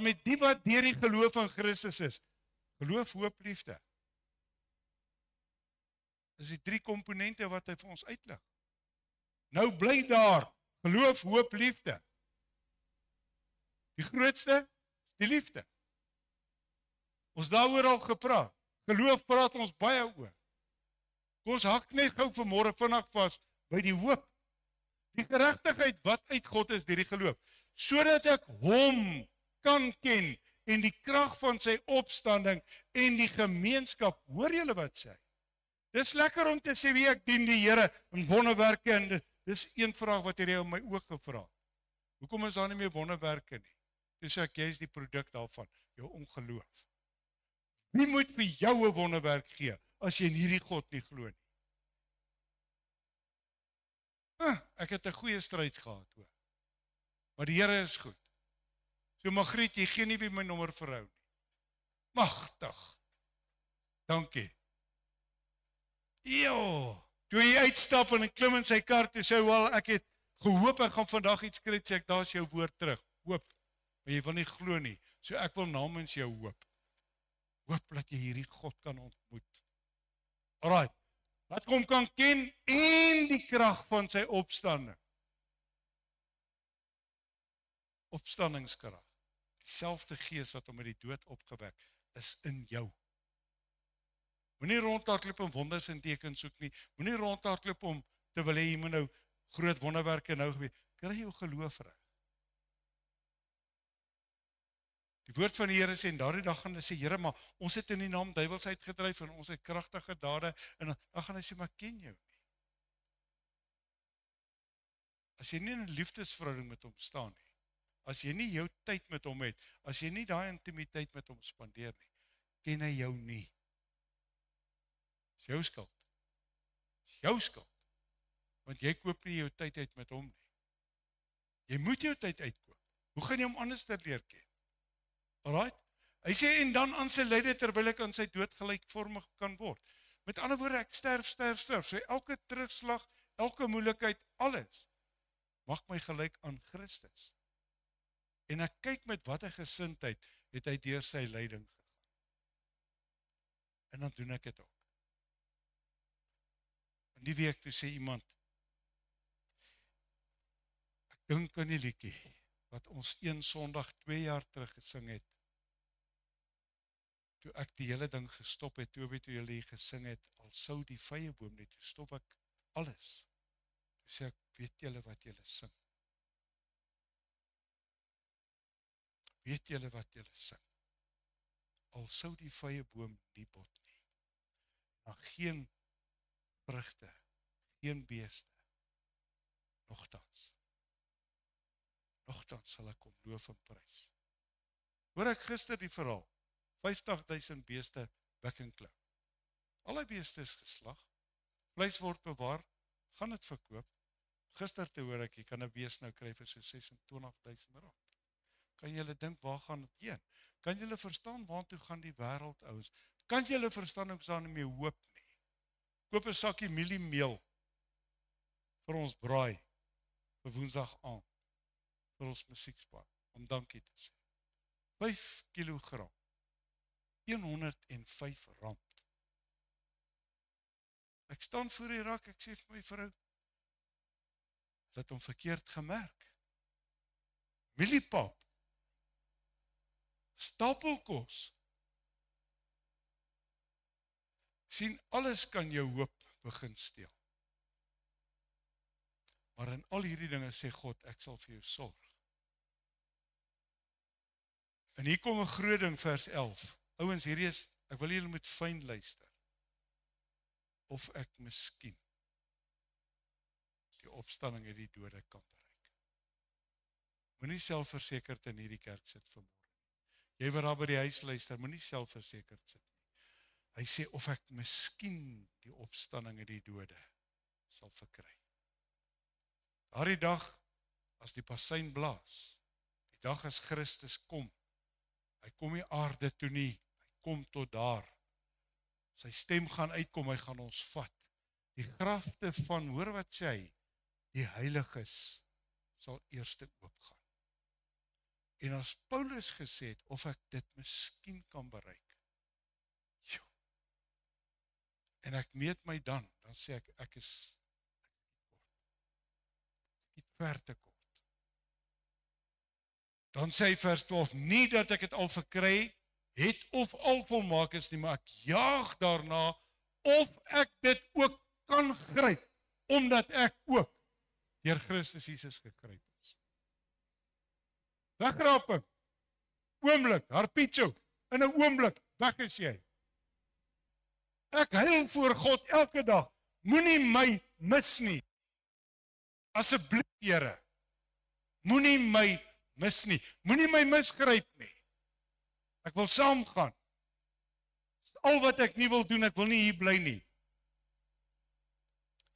met die wat deur die geloof in Christus is. Geloof, hoop, liefde. Dis die 3 komponente wat hy vir ons uitlig. Nou bly daar, geloof, hoop, liefde. Die grootste, die liefde. Ons daaroor al gepraat. Geloof praat ons baie oor. Kom ons hak net gou vanmôre vinnig vas by die hoop. Die geregtigheid wat uit God is deur die geloof, sodat ek hom kan ken en die krag van sy opstanding en die gemeenskap. Hoor julle wat sê hy? Dis lekker om te sê wie ek dien die Here in wonderwerke en dis een vraag wat hy my ook gevra het. Hoekom is daar nie meer wonderwerke nie? Toe sê ek, jy is die produk daarvan, jou ongeloof. Wie moet vir jou 'n wonderwerk gee as jy in hierdie God nie glo nie? Ek het 'n goeie stryd gehad hoor. Maar die Here is goed. So Magriet, jy gee nie by my nommer verhou nie. Magtig. Dankie. Toe hy uitstap en klim in sy kar, toe sê hy, wel, ek het gehoop ek gaan vandag iets kry, sê ek, daar is jou woord terug. Hoop. Maar jy wil nie glo nie. So ek wil namens jou hoop. Hoop dat jy hierdie God kan ontmoet. Alright. Wat hom kan ken en die krag van sy opstanding. Opstandingskrag. Dieselfde gees wat hom uit die dood opgewek is in jou. Moenie rondhardloop om wonders en tekens soek nie. Moenie rondhardloop om te wil hê jy moet nou groot wonderwerke nou gebeur. Kry jou geloof reg. Die woord van die Here sê en daardie dag gaan hy sê, Here, maar ons het in die naam duiwels uitgedryf en ons het kragtige dade en dan gaan hy sê, maar ken jou nie. As jy nie in 'n liefdesverhouding met hom staan nie, as jy nie jou tyd met hom het, as jy nie daai intimiteit met hom spandeer nie, ken hy jou nie. Dis jou skuld. Dis jou skuld. Want jy koop nie jou tyd uit met hom nie. Jy moet jou tyd uitkoop. Hoe gaan jy hom anders te leer ken? Alright? Hy sê, en dan aan sy lyde terwyl ek aan sy dood gelykvormig kan word. Met ander woorde, ek sterf. So elke terugslag, elke moeilikheid, alles, mag my gelyk aan Christus. En ek kyk met watter gesindheid het hy deur sy lyding gegaan. En dan doen ek dit ook. In die week toe sê iemand, ek dink aan die liedjie, wat ons een Sondag 2 jaar terug gesing het, toe ek die hele ding gestop het, toe julle gesing het, al sou die vyeboom net, toe stop ek alles. Toe sê ek, weet julle wat julle sing? Weet julle wat julle sing? Al sou die vyeboom nie bot nie, maar geen vrugte, geen beeste, nogtans sal ek hom loof en prys. Hoor ek gister die verhaal, 50.000 beeste bek en klou. Al die beeste is geslag, vleis word bewaar, gaan dit verkoop. Gister te hoor ek, jy kan 'n bees nou kry vir so 26.000 rand. Kan julle dink, waar gaan dit heen? Kan julle verstaan, waartoe gaan die wêreld, ouens? Kan julle verstaan, ons daar nie meer hoop nie? Koop 'n sakkie mieliemeel vir ons braai, vir Woensdag aand, vir ons musiekspan, om dankie te sê. 5 kilogram, 105 rand. Ek staan voor die rak, ek sê vir my vrou, dat hom verkeerd gemerk. Mieliepap, stapelkos. Sien, alles kan jou hoop begin steel. Maar in al hierdie dinge sê God, ek sal vir jou sorg. En hier kom 'n groot ding, vers 11. Ouens, hierdie is, ek wil julle moet fyn luister. Of ek miskien die opstanding uit die dode kan bereik. Moenie selfversekerd in hierdie kerk sit vanmôre. Jy wat daar by die huis luister, moenie selfversekerd sit nie. Hy sê, of ek miskien die opstanding uit die dode sal verkry. Daardie dag, as die pasuin blaas, die dag as Christus kom, hy kom nie aarde toe nie, hy kom tot daar. Sy stem gaan uitkom, hy gaan ons vat. Die grafte van, hoor wat sê hy, die heiliges sal eers oopgaan. En as Paulus gesê het, of ek dit miskien kan bereik, en ek meet my dan sê ek is ver te kort. Dan sê hy vers 12, nie dat ek het al verkry het of al volmaak is nie, maar ek jaag daarna of ek dit ook kan gryp. omdat ek ook deur Christus Jesus gegryp is. Wegraping, oomblik, harpietjou, in 'n oomblik, weg is jy. Ek huil voor God elke dag, moenie my mis nie. Asseblief, Here, moenie my mis nie, moenie my misgryp nie. Ek wil saamgaan. Al wat ek nie wil doen, ek wil nie hier bly nie.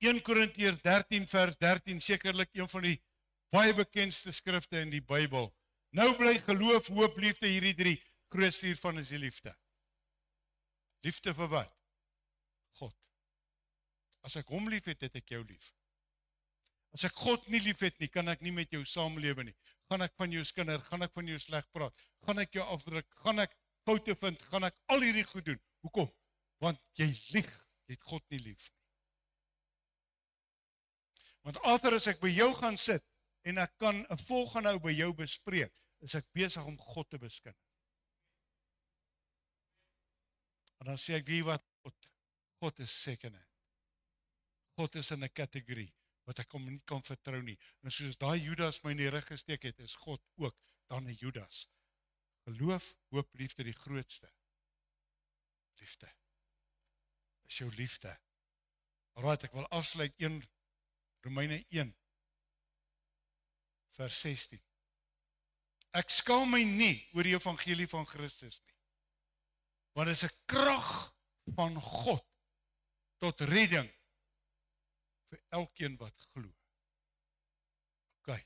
1 Korintiërs 13 vers 13, sekerlik een van die baie bekendste skrifte in die Bybel. Nou bly geloof, hoop, liefde, hierdie 3, grootste hiervan is die liefde. Liefde vir wat? God. As ek hom lief het, het ek jou lief. As ek God nie lief het nie, kan ek nie met jou saamlewe nie. Gaan ek van jou skinder, gaan ek van jou sleg praat, gaan ek jou afdruk, gaan ek foute vind, gaan ek al hierdie goed doen. Hoekom? Want jy lieg, jy het God nie lief nie. Want altyd as ek by jou gaan sit, en ek kan 'n volgende ou by jou bespreek, is ek besig om God te beskin. En dan sê ek, wie wat God is second hand. God is in 'n kategorie wat ek hom nie kan vertrou nie. En soos daai Judas my in die rug gesteek het, is God ook dan 'n Judas. Geloof, hoop, liefde, die grootste. Liefde. Is jou liefde. Alraai, ek wil afsluit Romeine 1 vers 16. Ek skaam my nie oor die evangelie van Christus nie. Want dit is 'n krag van God tot redding vir elkeen wat glo. OK.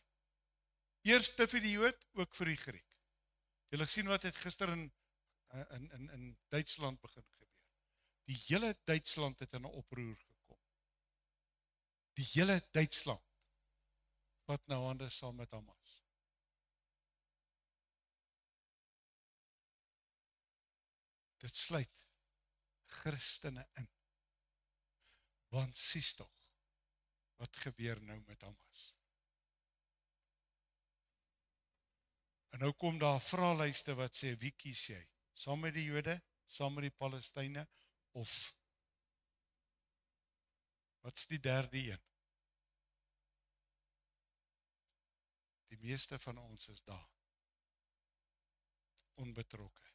Eers vir die Jood, ook vir die Griek. Julle sien wat het gister in Duitsland begin gebeur. Die hele Duitsland het in 'n oproer gekom. Die hele Duitsland wat nou hande saam met Hamas. Dit sluit Christene in. Want sies tog, wat gebeur nou met Hamas? En nou kom daar vraelyste wat sê, wie kies jy? Saam met die Jode, saam met die Palestynë, of wat's die derde een? Die meeste van ons is daar. Onbetrokke.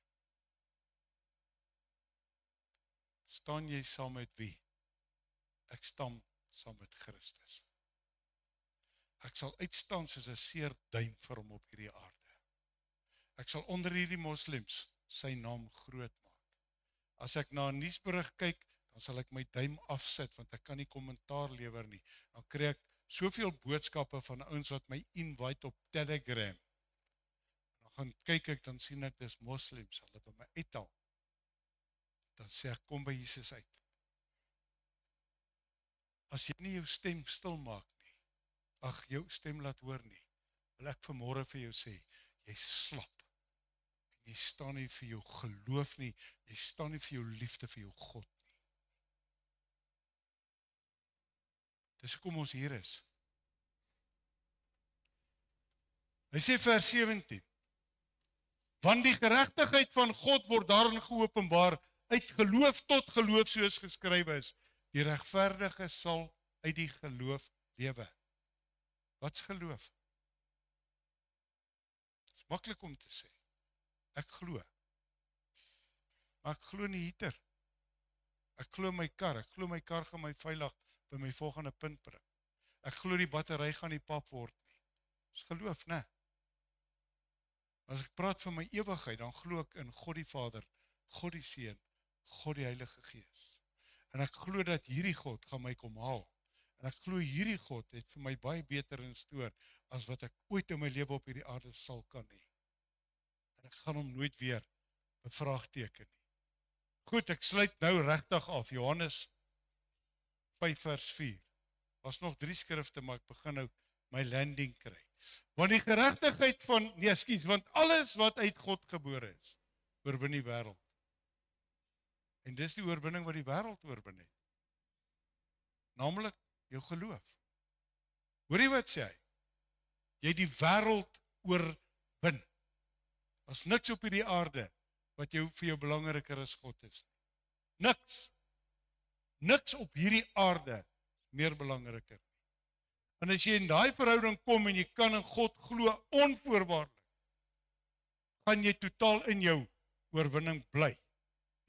Staan jy saam met wie? Ek staan saam met Christus. Ek sal uitstaan soos 'n seer duim vir hom op hierdie aarde. Ek sal onder hierdie moslems sy naam groot maak. As ek na 'n nuusberig kyk, dan sal ek my duim afsit, want ek kan nie kommentaar lewer nie. Dan kry ek soveel boodskappe van ouens wat my invite op Telegram. Dan gaan kyk ek, dan sien ek dis moslems, hulle by my uithaal. Dan sê ek, kom by Jesus uit. As jy nie jou stem stil maak nie, jou stem laat hoor nie, wil ek vanmôre vir jou sê, jy slap. En jy staan nie vir jou geloof nie, jy staan nie vir jou liefde vir jou God nie. Dis hoekom ons hier is. Hy sê vers 17, want die geregtigheid van God word daarin geopenbaar, uit geloof tot geloof soos geskrywe is. Die regverdige sal uit die geloof lewe. Wat's geloof? Dit is maklik om te sê. Ek glo. Maar ek glo nie hieter. Ek glo my kar gaan my veilig by my volgende punt bring. Ek glo die battery gaan nie pap word nie. Dis geloof, né? As ek praat van my ewigheid, dan glo ek in God die Vader, God die Seun, God die Heilige Gees. En ek glo dat hierdie God gaan my kom haal. En ek glo hierdie God het vir my baie beter in stoor as wat ek ooit in my lewe op hierdie aarde sal kan hê. En ek gaan hom nooit weer bevraagteken nie. Goed, ek sluit nou regtig af. Johannes 5 vers 4. Was nog 3 skrifte, maar ek begin nou my landing kry. Want die geregtigheid van, want alles wat uit God gebore is, oorwin die wêreld. En dis die oorwinning wat die wêreld oorwin het. Naamlik jou geloof. Hoor jy wat sê hy? Jy die wêreld oorwin. As niks op hierdie aarde wat vir jou belangriker as God is. Niks. Niks op hierdie aarde meer belangriker. En as jy in daai verhouding kom en jy kan in God glo onvoorwaardelik, gaan jy totaal in jou oorwinning bly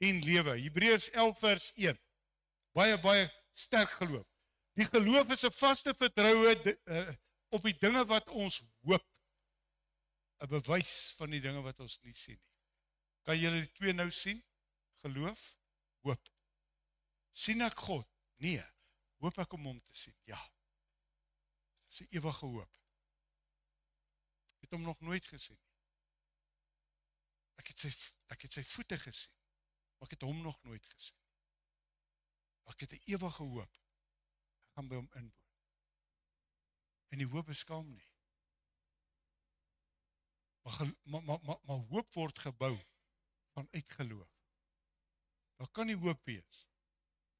en lewe. Hebreërs 11 vers 1. Baie sterk geloof. Die geloof is 'n vaste vertroue op die dinge wat ons hoop. 'n Bewys van die dinge wat ons nie sien nie. Kan julle die twee nou sien? Geloof, hoop. Sien ek God? Nee. Hoop ek om hom te sien? Ja. Dis 'n ewige hoop. Ek het hom nog nooit gesien nie. Ek het sy voete gesien, maar ek het hom nog nooit gesien. Ek het 'n ewige hoop. Ek gaan by hom inwoon. En die hoop beskaam nie. Maar hoop word gebou vanuit geloof. Daar kan nie hoop wees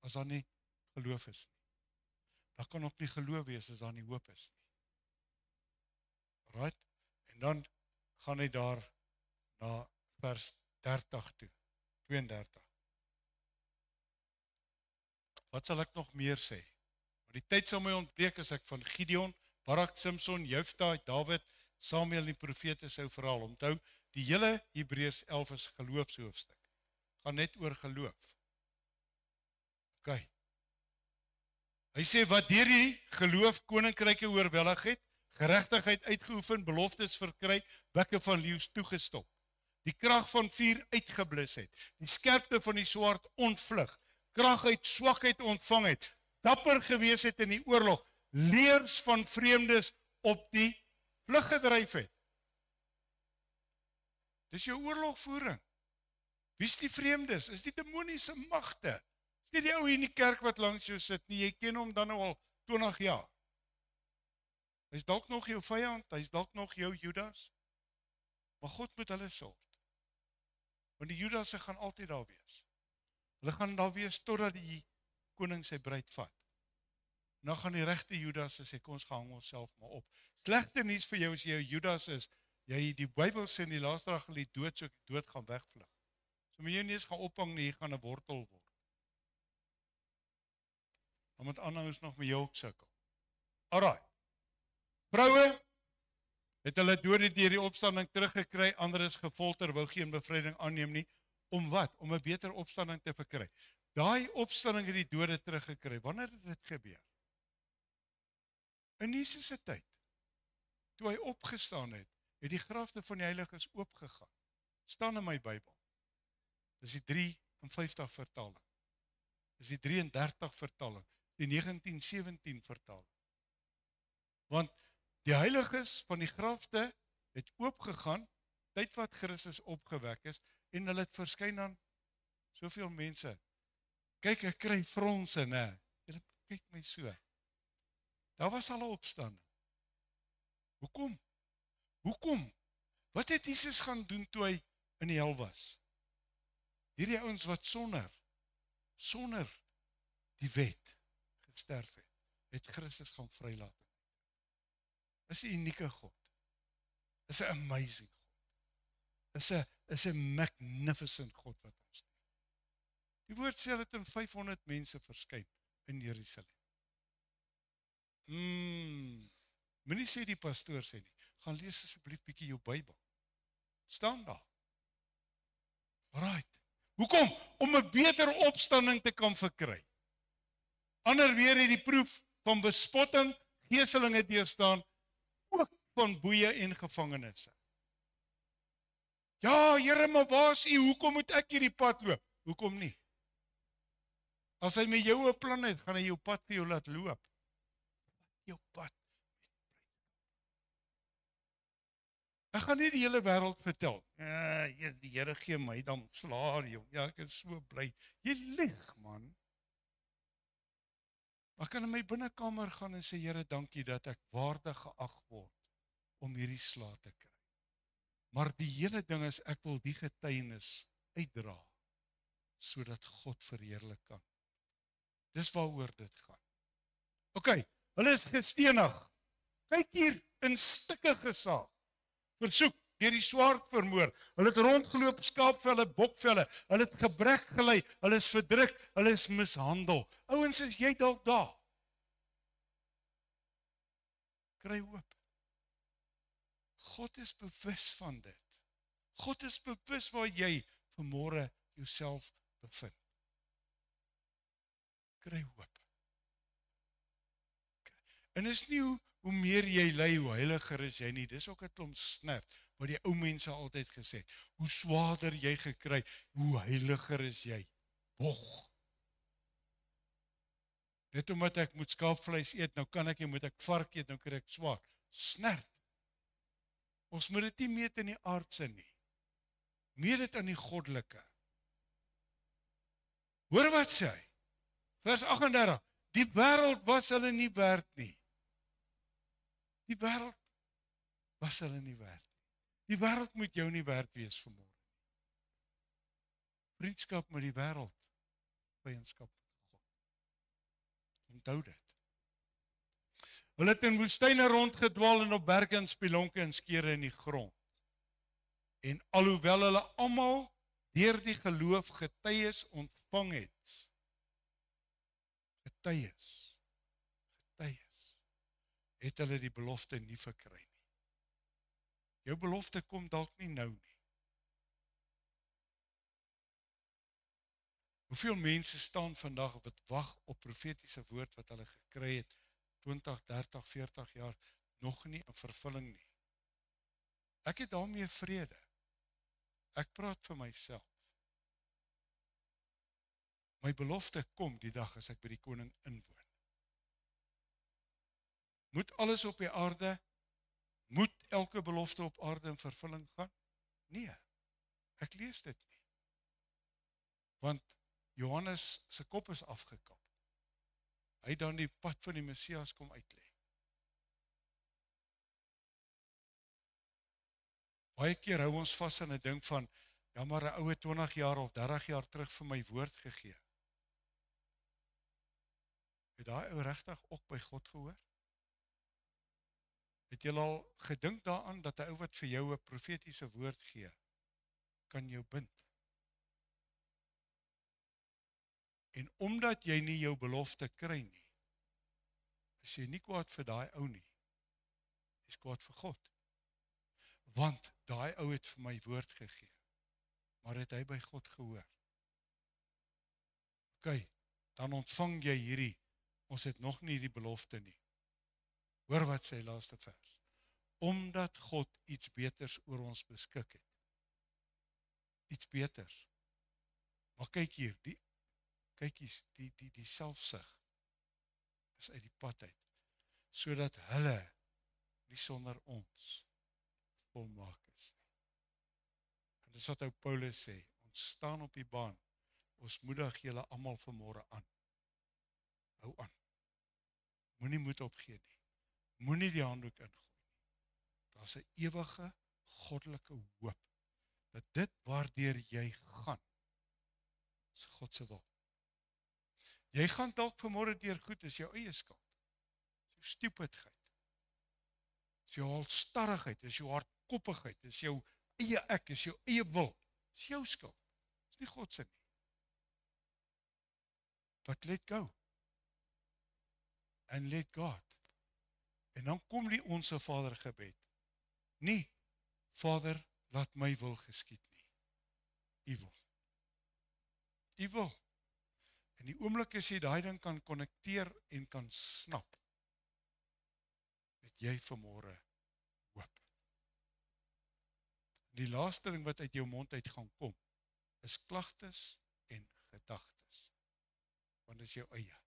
as daar nie geloof is nie. Daar kan ook nie geloof wees as daar nie hoop is nie. Right? En dan gaan hy daar na vers 30 toe, 32. Wat sal ek nog meer sê? Maar die tyd sal my ontbreek as ek van Gideon, Barak, Samson, Jefta, Dawid, Samuel en die profete sou verhaal. Onthou, die hele Hebreërs 11 is geloofshoofstuk. Gaan net oor geloof. OK. Hy sê wat deur die geloof koninkryke oorweldig het, geregtigheid uitgeoefen, beloftes verkry, bekke van leeu's toegestop. Die krag van vuur uitgeblus het, die skerpte van die swaard ontvlug, krag uit swakheid ontvang het, dapper gewees het in die oorlog, leers van vreemdes op die vlug gedryf het. Dis jou oorlogvoering. Wie is die vreemdes? Is die demoniese magte. Is nie die ou hier in die kerk wat langs jou sit nie, jy ken hom dan nou al 20 jaar. Hy is dalk nog jou vyand, hy is dalk nog jou Judas, maar God moet hulle sort. Want die Judasse gaan altyd daar wees. Hulle gaan daar wees totdat die koning sy bruid vat. En dan gaan die regte Judasse sê, kom ons hang onsself maar op. Slegte nuus vir jou as jy 'n Judas is, jy die Bybel sê in die laaste dag gaan die dood so dood gaan wegvlug. So moet jy nie eens gaan ophang nie, jy gaan 'n wortel word. Dan moet aanhouers nog met jou ook sukkel. Alraai. Vroue het hulle dode deur die opstanding teruggekry, ander is gefolter, wou geen bevryding aanneem nie. Om wat? Om 'n beter opstanding te verkry. Daai opstanding het die dode teruggekry. Wanneer het dit gebeur? In Jesus se tyd. Toe hy opgestaan het, het die grafte van die heiliges oopgegaan. Staan in my Bybel. Dis die 53 vertaling. Dis die 33 vertaling. Die 1917 vertaling. Want die heiliges van die grafte het oopgegaan, tyd wat Christus opgewek is, en hulle het verskyn aan soveel mense. Kyk, ek kry fronse, né? Julle kyk my so. Daar was al 'n opstanding. Hoekom? Hoekom? Wat het Jesus gaan doen toe hy in die hel was? Hierdie ouens wat sonder die wet gesterf het Christus gaan vrylaat. Is 'n unieke God. Is 'n amazing God. Is 'n magnificent God wat ons dien. Die woord sê dat in 500 mense verskyn in Jerusalem. Moenie sê die pastoor sê nie. Gaan lees asseblief bietjie jou Bybel. Staan daar. Right. Hoekom? Om 'n beter opstanding te kan verkry. Ander weer het die proef van bespotting, geeselinge deurstaan, ook van boeye en gevangenisse. Ja, Here, maar waar is U? Hoekom moet ek hierdie pad loop? Hoekom nie? As hy met jou 'n plan het, gaan hy jou pad vir jou laat loop. Jou pad. Ek gaan nie die hele wêreld vertel. Die Here gee my dan slaag jou. Ja, ek is so bly. Jy lieg, man. Ek kan in my binnekamer gaan en sê, Here, dankie dat ek waardig geag word om hierdie slaag te kry. Maar die hele ding is, ek wil die getuienis uitdra, sodat God verheerlik kan. Dis waaroor dit gaan. OK, hulle is gestenig. Kyk hier, in stukke gesaag. Versoek, deur die swaard vermoor. Hulle het rondgeloop, skaapvelle, bokvelle. Hulle het gebrek gelei, hulle is verdruk, hulle is mishandel. Ouens, is jy dalk daar? Kry hoop. God is bewus van dit. God is bewus waar jy vanmôre jouself bevind. Kry hoop. En is nie hoe meer jy ly, hoe heiliger is jy nie. Dis ook 'n klomp snert, wat die ou mense altyd gesê het. Hoe swaarder jy gekry, hoe heiliger is jy. Bog. Net omdat ek moet skaapvleis eet, nou kan ek nie, moet ek vark eet, nou kry ek swaar. Snert. Ons moet dit nie meet in die aardse nie. Meet dit aan die goddelike. Hoor wat sê hy? Vers 38. Die wêreld was hulle nie werd nie. Die wêreld was hulle nie werd nie. Die wêreld moet jou nie werd wees vanmôre. Vriendskap met die wêreld, vyandskap met God. Onthou dit. Hulle het in woestyne rondgedwaal en op berge en spelonke en skeure in die grond. En alhoewel hulle almal deur die geloof getuies ontvang het. Getuies. Het hulle die belofte nie verkry nie. Jou belofte kom dalk nie nou nie. Hoeveel mense staan vandag wat wag op profetiese woord wat hulle gekry het 20, 30, 40 jaar nog nie in vervulling nie. Ek het daarmee vrede. Ek praat vir myself. My belofte kom die dag as ek by die koning inwoon. Moet alles op die aarde, moet elke belofte op aarde in vervulling gaan? Nee, ek lees dit nie. Want Johannes se kop is afgekap. Hy dan die pad van die Messias kom uitlê. Baie keer hou ons vas aan 'n ding van, ja maar 'n oue 20 jaar of 30 jaar terug vir my woord gegee. Het daai ou regtig ook by God gehoor? Het jy al gedink daaraan dat 'n ou wat vir jou 'n profetiese woord gee, kan jou bind? En omdat jy nie jou belofte kry nie, is jy nie kwaad vir daai ou nie. Jy is kwaad vir God. Want daai ou het vir my woord gegee, maar het hy by God gehoor? OK, dan ontvang jy hierdie, ons het nog nie die belofte nie. Hoor wat sê laaste vers. Omdat God iets beters oor ons beskik het. Iets beters. Maar kyk hier, die selfsug is uit die pad uit, sodat hulle nie sonder ons volmaak is nie. En dis wat ou Paulus sê, ons staan op die baan, ons moedig julle almal vanmôre aan. Hou aan. Moenie moed opgee nie. Moenie die handdoek ingooi nie. Daar's 'n ewige goddelike hoop, dat dit waardeur jy gaan, is God se wil. Jy gaan dalk vanmôre deur goed, is jou eie skuld. Is jou stupidheid. Is jou halstarrigheid, is jou hardkoppigheid, is jou eie ek, is jou eie wil. Is jou skuld. Is nie God se nie. But let go. And let God. En dan kom die Onse Vader gebed. Nie, Vader, laat my wil geskied nie. U wil. U wil. En die oomblik as jy daai ding kan konnekteer en kan snap, het jy vanmôre hoop. Die laaste ding wat uit jou mond uit gaan kom, is klagtes en gedagtes. Want dit is jou eie.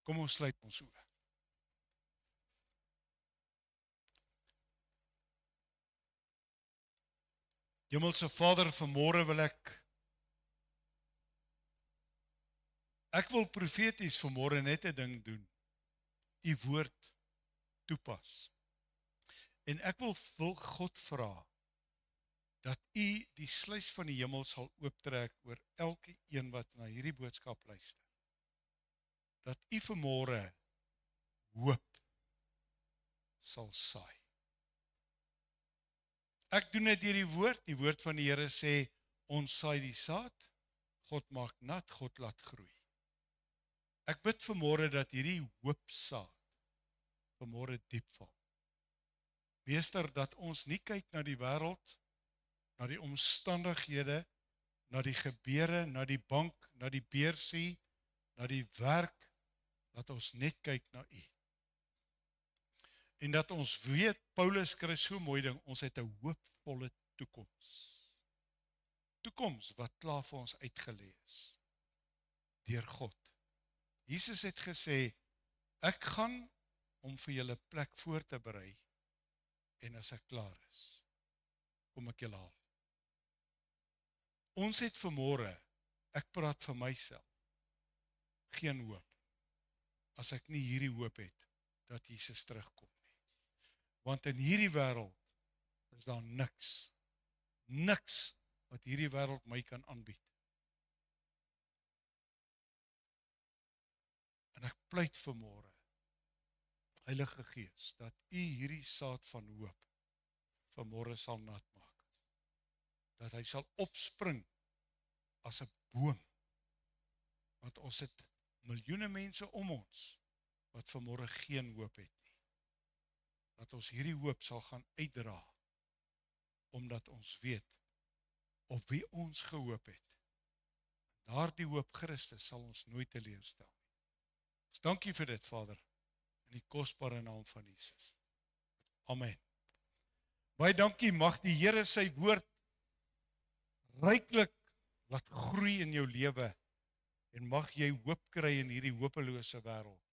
Kom ons sluit ons oë. Hemelse Vader, vanmôre wil ek wil profeties vanmôre net 'n ding doen. U woord toepas. En ek wil God vra dat u die sluys van die hemel sal ooptrek oor elke een wat na hierdie boodskap luister. Dat u vanmôre hoop sal saai. Ek doen dit deur die woord van die Here sê, ons saai die saad, God maak nat, God laat groei. Ek bid vanmôre dat hierdie hoopsaad vanmôre diep val. Meester, dat ons nie kyk na die wêreld, na die omstandighede, na die gebeure, na die bank, na die beursie, na die werk, dat ons net kyk na U. En dat ons weet, Paulus skryf so mooi ding, ons het 'n hoopvolle toekoms. Toekoms wat klaar vir ons uitgelê is, deur God. Jesus het gesê, ek gaan om vir julle plek voor te berei, en as ek klaar is, kom ek julle haal. Ons het vanmôre, ek praat vir myself, geen hoop, as ek nie hierdie hoop het, dat Jesus terugkom nie. Want in hierdie wêreld is daar niks wat hierdie wêreld my kan aanbied. En ek pleit vanmôre, Heilige Gees, dat U hierdie saad van hoop vanmôre sal nat maak. Dat hy sal opspring as 'n boom. Want ons het miljoene mense om ons wat vanmôre geen hoop het nie. Dat ons hierdie hoop sal gaan uitdra, omdat ons weet op wie ons gehoop het. Daardie hoop Christus sal ons nooit teleurstel nie. Dus dankie vir dit, Vader, in die kosbare naam van Jesus. Amen. Baie dankie, mag die Here sy woord ryklik laat groei in jou lewe en mag jy hoop kry in hierdie hopelose wêreld.